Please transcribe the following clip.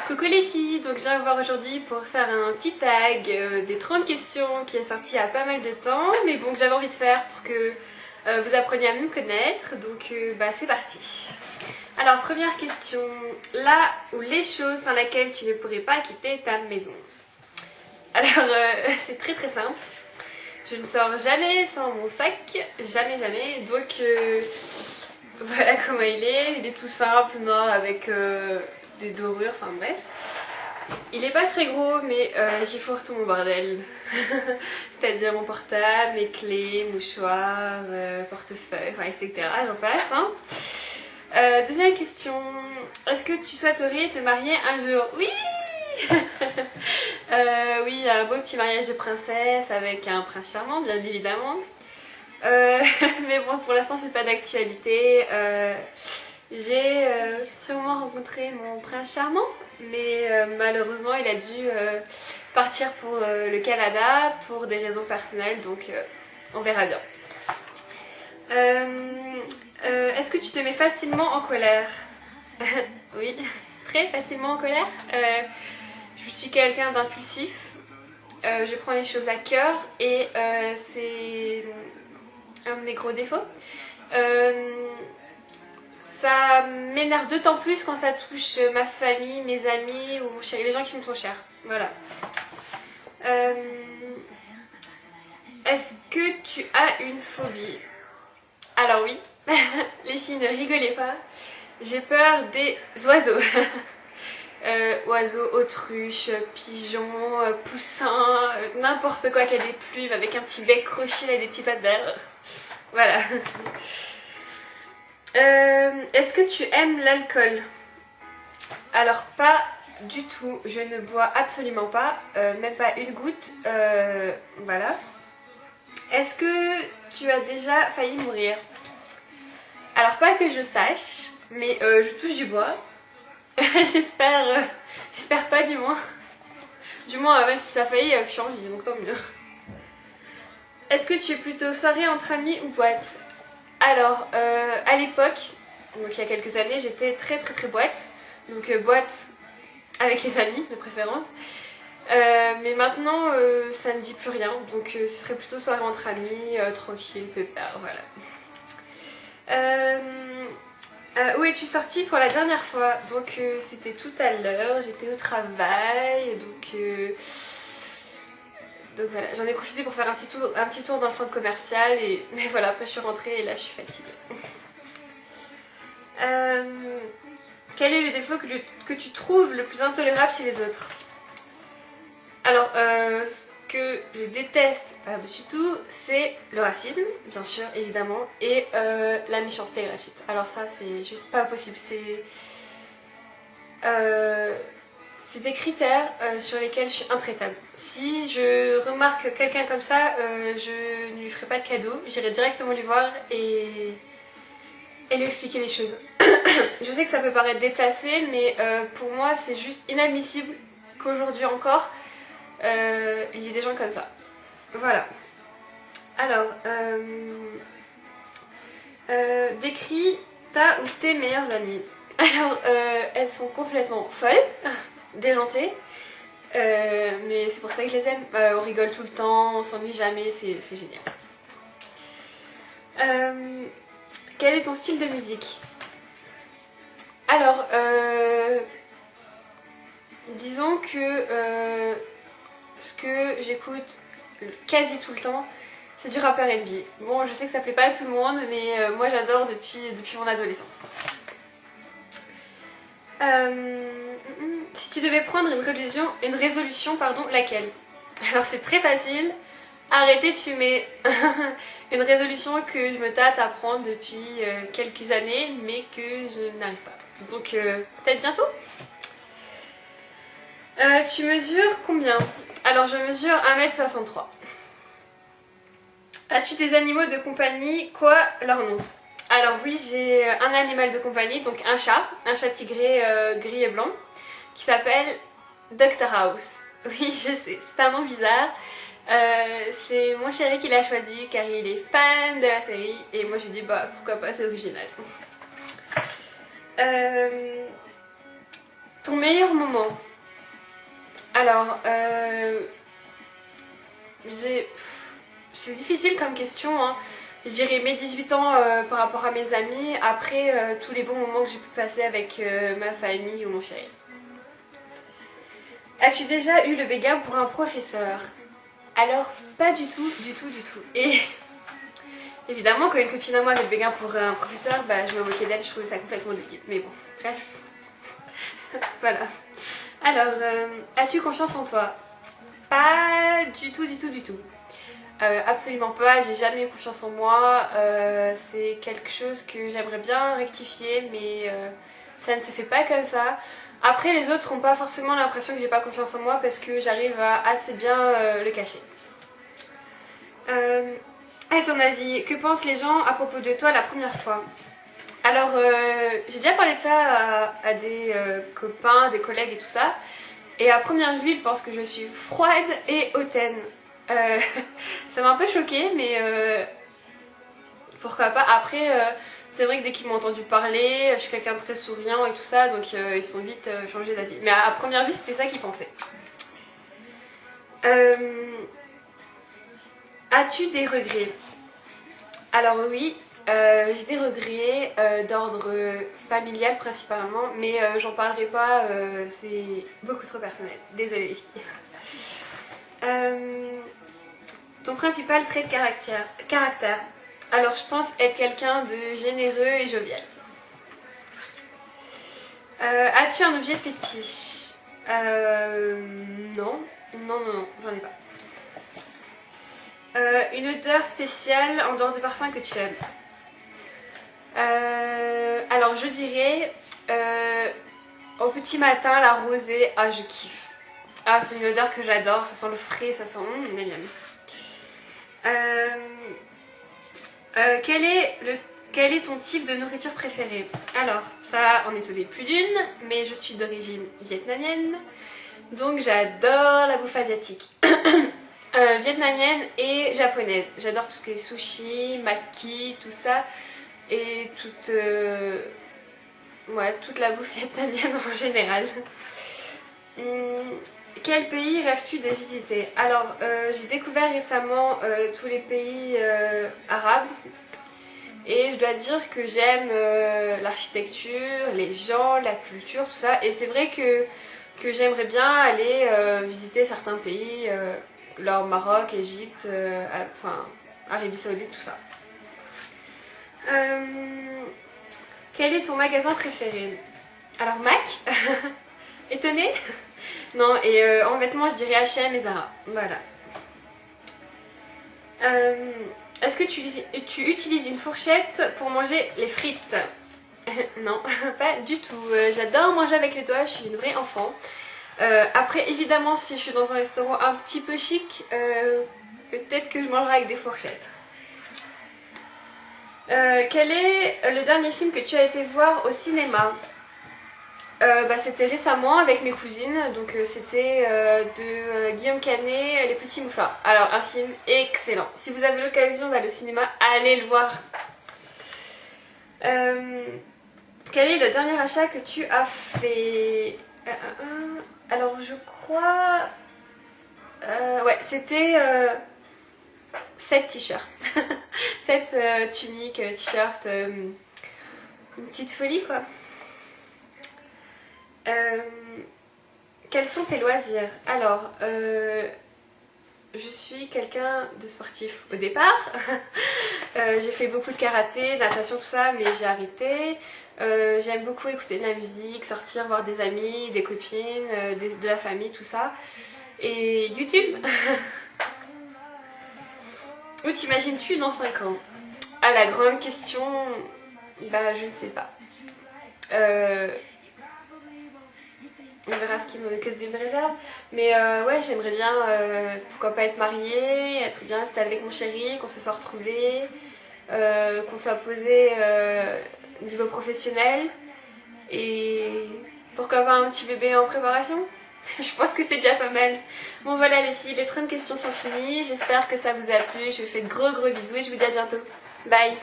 Coucou les filles, donc je viens vous voir aujourd'hui pour faire un petit tag des 30 questions qui est sorti il y a pas mal de temps, mais bon que j'avais envie de faire pour que vous appreniez à mieux me connaître, donc c'est parti. Alors première question, là où les choses sans lesquelles tu ne pourrais pas quitter ta maison. Alors c'est très très simple, je ne sors jamais sans mon sac, jamais, donc voilà comment il est tout simple, noir avec des dorures, enfin bref. Il est pas très gros mais j'y fourre tout mon bordel. C'est-à-dire mon portable, mes clés, mouchoirs, portefeuille, etc. J'en passe. Hein. Deuxième question. Est-ce que tu souhaiterais te marier un jour? Oui. Oui, un beau petit mariage de princesse avec un prince charmant, bien évidemment. Mais bon, pour l'instant c'est pas d'actualité. J'ai sûrement rencontré mon prince charmant, mais malheureusement il a dû partir pour le Canada pour des raisons personnelles, donc on verra bien. Est-ce que tu te mets facilement en colère? Oui, très facilement en colère. Je suis quelqu'un d'impulsif, je prends les choses à cœur et c'est un de mes gros défauts. Ça m'énerve d'autant plus quand ça touche ma famille, mes amis ou les gens qui me sont chers. Voilà. Est-ce que tu as une phobie? Alors oui, les filles ne rigolez pas. J'ai peur des oiseaux. Oiseaux, autruches, pigeons, poussins, n'importe quoi qui a des plumes avec un petit bec crochu et des petits pattes d'air. Voilà. Est-ce que tu aimes l'alcool? Alors pas du tout, je ne bois absolument pas, même pas une goutte, voilà. Est-ce que tu as déjà failli mourir? Alors pas que je sache, mais je touche du bois. J'espère pas du moins. Du moins même si ça a failli, je suis en vie, donc tant mieux. Est-ce que tu es plutôt soirée entre amis ou boîte? Alors, à l'époque, donc il y a quelques années, j'étais très boîte. Donc boîte avec les amis de préférence. Mais maintenant, ça ne dit plus rien. Donc ce serait plutôt soirée entre amis, tranquille, pépère, voilà. Où es-tu sortie pour la dernière fois? Donc c'était tout à l'heure, j'étais au travail, donc voilà, j'en ai profité pour faire un petit tour dans le centre commercial mais voilà, après je suis rentrée et là je suis fatiguée. Quel est le défaut que tu trouves le plus intolérable chez les autres? Alors, ce que je déteste par-dessus tout, c'est le racisme, bien sûr, évidemment, et la méchanceté gratuite. Alors ça, c'est juste pas possible. C'est des critères sur lesquels je suis intraitable. Si je remarque quelqu'un comme ça, je ne lui ferai pas de cadeau. J'irai directement lui voir et lui expliquer les choses. Je sais que ça peut paraître déplacé, mais pour moi c'est juste inadmissible qu'aujourd'hui encore il y ait des gens comme ça. Voilà. Alors, décris ta ou tes meilleures amies. Alors, elles sont complètement folles, déjantées, mais c'est pour ça que je les aime. On rigole tout le temps, on s'ennuie jamais, c'est génial. Quel est ton style de musique? Alors, disons que ce que j'écoute quasi tout le temps, c'est du rap R&B. Bon, je sais que ça plaît pas à tout le monde, mais moi j'adore depuis mon adolescence. Si tu devais prendre une résolution, laquelle? Alors c'est très facile. Arrêter de fumer. Une résolution que je me tâte à prendre depuis quelques années, mais que je n'arrive pas. Donc peut-être bientôt. Tu mesures combien? Alors je mesure 1m63. As-tu des animaux de compagnie? Quoi leur nom? Alors oui, j'ai un animal de compagnie, donc un chat tigré gris et blanc, qui s'appelle Dr House. Oui, je sais, c'est un nom bizarre. C'est mon chéri qui l'a choisi car il est fan de la série et moi je dis pourquoi pas, c'est original. Ton meilleur moment? Alors, c'est difficile comme question, hein. Je dirais mes 18 ans par rapport à mes amis, après tous les bons moments que j'ai pu passer avec ma famille ou mon chéri. As-tu déjà eu le béguin pour un professeur? Alors, pas du tout, du tout, du tout. Et évidemment, quand une copine à moi avait le béguin pour un professeur, bah, je me moquais d'elle, je trouvais ça complètement débile. Mais bon, bref. Voilà. Alors, as-tu confiance en toi? Pas du tout, du tout, du tout. Absolument pas, j'ai jamais eu confiance en moi. C'est quelque chose que j'aimerais bien rectifier, mais ça ne se fait pas comme ça. Après, les autres n'ont pas forcément l'impression que j'ai pas confiance en moi parce que j'arrive à assez bien le cacher. À ton avis, que pensent les gens à propos de toi la première fois? Alors, j'ai déjà parlé de ça à des copains, des collègues et tout ça. Et à première vue, ils pensent que je suis froide et hautaine. Ça m'a un peu choquée, mais pourquoi pas. Après, c'est vrai que dès qu'ils m'ont entendu parler, je suis quelqu'un de très souriant et tout ça, donc ils sont vite changés d'avis. Mais à première vue, c'était ça qu'ils pensaient. As-tu des regrets? Alors oui, j'ai des regrets d'ordre familial principalement, mais j'en parlerai pas, c'est beaucoup trop personnel. Désolée les filles. Ton principal trait de caractère. Alors je pense être quelqu'un de généreux et jovial. As-tu un objet fétiche? Non. Non, non, non, j'en ai pas. Une odeur spéciale en dehors du parfum que tu aimes? Alors je dirais au petit matin la rosée, ah je kiffe. Ah c'est une odeur que j'adore, ça sent le frais, ça sent miam. Quel est ton type de nourriture préférée? Alors ça on est au début d'une, mais je suis d'origine vietnamienne, donc j'adore la bouffe asiatique. Vietnamienne et japonaise. J'adore tout ce qui est sushi, maki, tout ça. Et toute la bouffe vietnamienne en général. Quel pays rêves-tu de visiter? Alors, j'ai découvert récemment tous les pays arabes. Et je dois dire que j'aime l'architecture, les gens, la culture, tout ça. Et c'est vrai que j'aimerais bien aller visiter certains pays, genre Maroc, Égypte, Arabie Saoudite, tout ça. Quel est ton magasin préféré? Alors Mac. Étonnée? Non, et en vêtements je dirais H&M et Zara. Voilà. Est-ce que tu utilises une fourchette pour manger les frites? Non, pas du tout. J'adore manger avec les doigts, je suis une vraie enfant. Après, évidemment, si je suis dans un restaurant un petit peu chic, peut-être que je mangerai avec des fourchettes. Quel est le dernier film que tu as été voir au cinéma? C'était récemment avec mes cousines, donc c'était de Guillaume Canet, Les Petits Mouchoirs. Alors un film excellent. Si vous avez l'occasion d'aller au cinéma, allez le voir. Quel est le dernier achat que tu as fait? Alors je crois... ouais, c'était 7 t-shirts. 7 tuniques, t-shirts, une petite folie quoi. Quels sont tes loisirs? Alors, je suis quelqu'un de sportif au départ. J'ai fait beaucoup de karaté, natation, tout ça, mais j'ai arrêté. J'aime beaucoup écouter de la musique, sortir, voir des amis, des copines, de la famille, tout ça. Et YouTube. Où t'imagines-tu dans 5 ans? Ah, la grande question, bah je ne sais pas. On verra que ce Dieu me réserve. Mais ouais, j'aimerais bien, pourquoi pas être mariée, être bien installée avec mon chéri, qu'on se soit retrouvés, qu'on soit posé niveau professionnel. Et pourquoi pas un petit bébé en préparation? Je pense que c'est déjà pas mal. Bon voilà les filles, les 30 questions sont finies. J'espère que ça vous a plu. Je vous fais de gros bisous et je vous dis à bientôt. Bye!